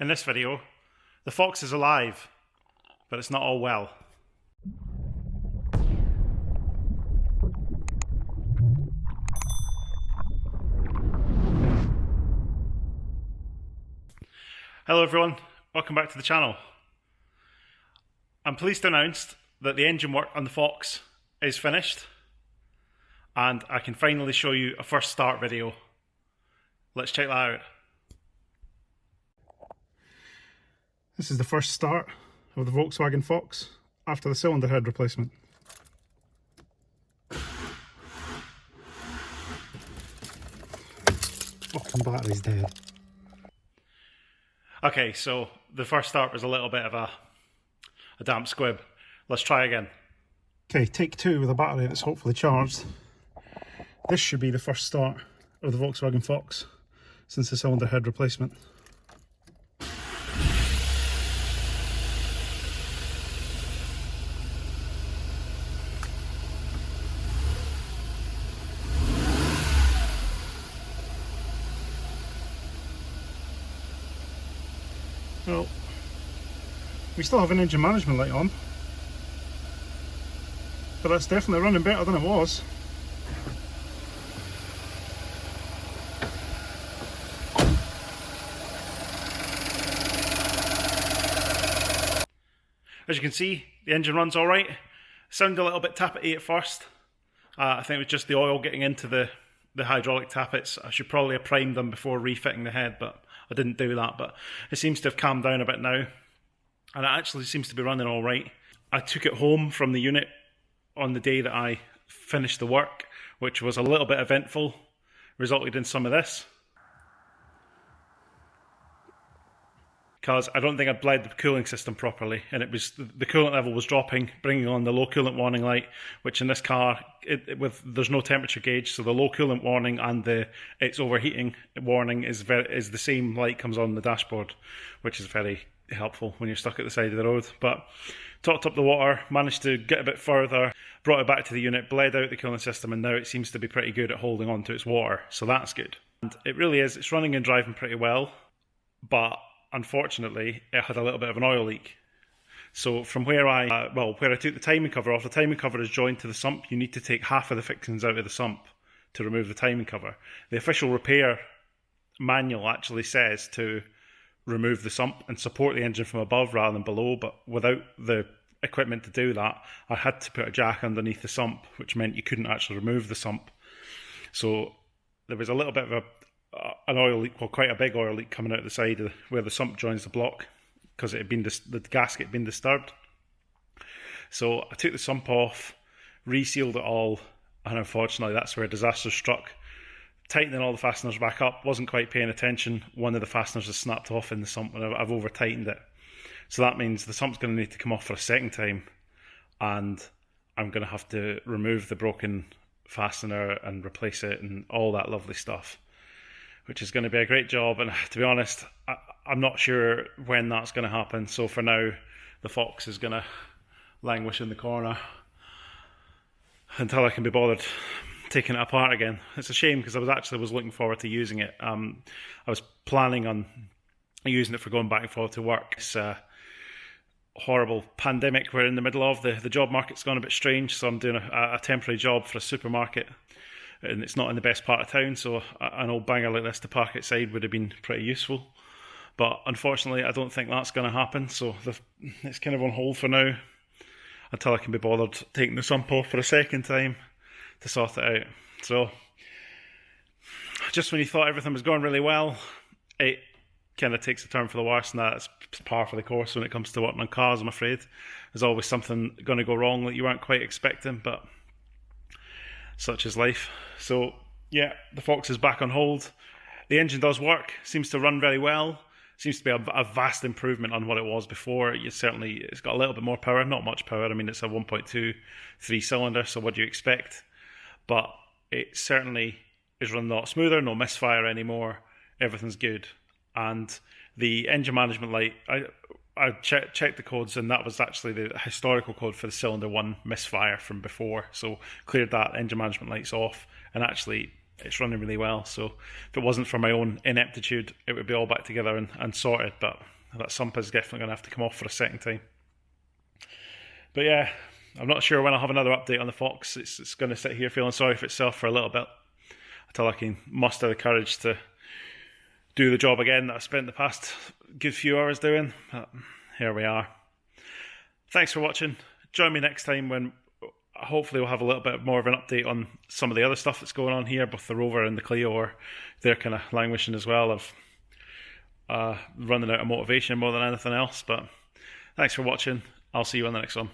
In this video, the Fox is alive, but it's not all well. Hello everyone, welcome back to the channel. I'm pleased to announce that the engine work on the Fox is finished and I can finally show you a first start video. Let's check that out. This is the first start of the Volkswagen Fox after the cylinder head replacement. Fucking battery's dead. Okay, so the first start was a little bit of a damp squib. Let's try again. Okay, take two with a battery that's hopefully charged. This should be the first start of the Volkswagen Fox since the cylinder head replacement. Well, we still have an engine management light on, but that's definitely running better than it was. As you can see, the engine runs alright. Sounded a little bit tappety at first. I think it was just the oil getting into the hydraulic tappets. I should probably have primed them before refitting the head, but I didn't do that. But it seems to have calmed down a bit now, and it actually seems to be running alright. I took it home from the unit on the day that I finished the work, which was a little bit eventful, resulted in some of this. Because I don't think I'd bled the cooling system properly, and it was the coolant level was dropping, bringing on the low coolant warning light, which in this car, there's no temperature gauge, so the low coolant warning and the it's overheating warning is the same light comes on the dashboard, which is very helpful when you're stuck at the side of the road. But topped up the water, managed to get a bit further, brought it back to the unit, bled out the cooling system, and now it seems to be pretty good at holding on to its water, so that's good. And it really is, it's running and driving pretty well, but unfortunately, it had a little bit of an oil leak. So from where I took the timing cover off, the timing cover is joined to the sump. You need to take half of the fixings out of the sump to remove the timing cover. The official repair manual actually says to remove the sump and support the engine from above rather than below, but without the equipment to do that, I had to put a jack underneath the sump, which meant you couldn't actually remove the sump. So there was a little bit of an oil leak, well, quite a big oil leak coming out the side of where the sump joins the block, because it had been the gasket had been disturbed. So I took the sump off, resealed it all, and unfortunately that's where disaster struck. Tightening all the fasteners back up, wasn't quite paying attention. One of the fasteners has snapped off in the sump, and I've over tightened it. So that means the sump's going to need to come off for a second time, and I'm going to have to remove the broken fastener and replace it and all that lovely stuff, which is going to be a great job. And to be honest, I'm not sure when that's going to happen. So for now, the Fox is going to languish in the corner until I can be bothered taking it apart again. It's a shame because I was looking forward to using it. I was planning on using it for going back and forth to work. It's a horrible pandemic we're in the middle of. The job market's gone a bit strange, so I'm doing a temporary job for a supermarket, and it's not in the best part of town, so an old banger like this to park outside would have been pretty useful. But unfortunately, I don't think that's going to happen, so it's kind of on hold for now until I can be bothered taking the sump off for a second time to sort it out. So just when you thought everything was going really well, it kind of takes a turn for the worse, and that's par for the course when it comes to working on cars, I'm afraid. There's always something going to go wrong that you weren't quite expecting, but such is life. So yeah, the Fox is back on hold. The engine does work, seems to run very well, seems to be a vast improvement on what it was before. It's got a little bit more power, not much power. I mean, it's a 1.23 cylinder, so what do you expect? But it certainly is running a lot smoother, no misfire anymore, everything's good. And the engine management light, I checked the codes, and that was actually the historical code for the cylinder 1 misfire from before. So cleared that, engine management light's off, and actually it's running really well. So if it wasn't for my own ineptitude, it would be all back together and sorted. But that sump is definitely going to have to come off for a second time. But yeah, I'm not sure when I'll have another update on the Fox. It's going to sit here feeling sorry for itself for a little bit until I can muster the courage to do the job again that I spent the past good few hours doing. But here we are. Thanks for watching. Join me next time when hopefully we'll have a little bit more of an update on some of the other stuff that's going on here, both the Rover and the Clio, or they're kind of languishing as well of running out of motivation more than anything else. But thanks for watching. I'll see you on the next one.